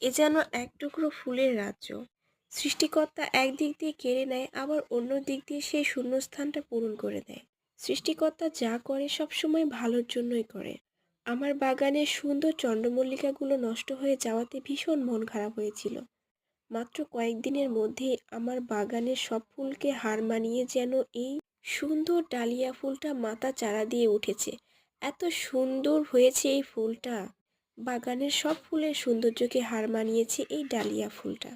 এ যেন এক টুকরো ফুলের রাজ্য। সৃষ্টিকর্তা একদিক দিয়ে কেড়ে নেয়, আবার অন্য দিক দিয়ে সেই শূন্যস্থানটা পূরণ করে দেয়। সৃষ্টিকর্তা যা করে সবসময় ভালোর জন্যই করে। আমার বাগানের সুন্দর চন্দ্রমল্লিকাগুলো নষ্ট হয়ে যাওয়াতে ভীষণ মন খারাপ হয়েছিল। মাত্র কয়েকদিনের মধ্যেই আমার বাগানের সব ফুলকে হার মানিয়ে যেন এই সুন্দর ডালিয়া ফুলটা মাথা চারা দিয়ে উঠেছে। এত সুন্দর হয়েছে এই ফুলটা। বাগানের সব ফুলের সৌন্দর্যকে হার মানিয়েছে এই ডালিয়া ফুলটা।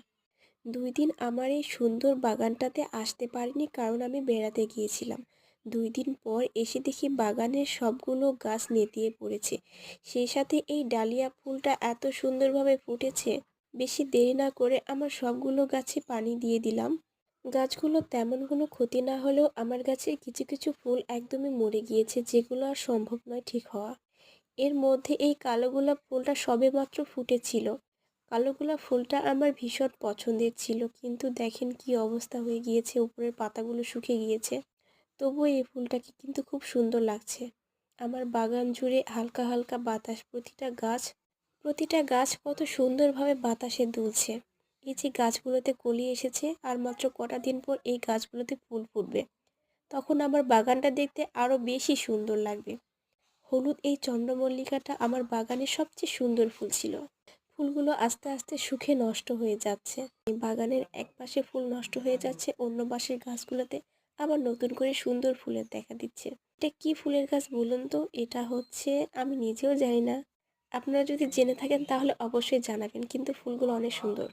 2 দিন আমার এই সুন্দর বাগানটাতে আসতে পারিনি, কারণ আমি বেড়াতে গিয়েছিলাম। 2 দিন পর এসে দেখি বাগানের সবগুলো গাছ নেতিয়ে পড়েছে। সেই সাথে এই ডালিয়া ফুলটা এত সুন্দরভাবে ফুটেছে। বেশি দেরি না করে আমার সবগুলো গাছে পানি দিয়ে দিলাম। গাছগুলো তেমন কোনো ক্ষতি না হলেও আমার গাছের কিছু কিছু ফুল একদমই মরে গিয়েছে, যেগুলো আর সম্ভব নয় ঠিক হওয়া। এর মধ্যে এই কালো গোলাপ ফুলটা সবেমাত্র ফুটেছিল। কালো গোলাপ ফুলটা আমার ভীষণ পছন্দের ছিল, কিন্তু দেখেন কি অবস্থা হয়ে গিয়েছে, উপরের পাতাগুলো শুকিয়ে গিয়েছে। তবুও এই ফুলটাকে কিন্তু খুব সুন্দর লাগছে। আমার বাগান জুড়ে হালকা হালকা বাতাস, প্রতিটা গাছ কত সুন্দরভাবে বাতাসে দুলছে। এই যে গাছগুলোতে কলি এসেছে, আর মাত্র কটা দিন পর এই গাছগুলোতে ফুল ফুটবে। তখন আমার বাগানটা দেখতে আরো বেশি সুন্দর লাগবে। হলুদ এই চন্দ্রমল্লিকাটা আমার বাগানের সবচেয়ে সুন্দর ফুল ছিল। ফুলগুলো আস্তে আস্তে শুকিয়ে নষ্ট হয়ে যাচ্ছে। এই বাগানের এক পাশে ফুল নষ্ট হয়ে যাচ্ছে, অন্য পাশের গাছগুলোতে আবার নতুন করে সুন্দর ফুলের দেখা দিচ্ছে। এটা কি ফুলের গাছ বলুন তো? এটা হচ্ছে, আমি নিজেও জানি না। আপনারা যদি জেনে থাকেন তাহলে অবশ্যই জানাবেন, কিন্তু ফুলগুলো অনেক সুন্দর।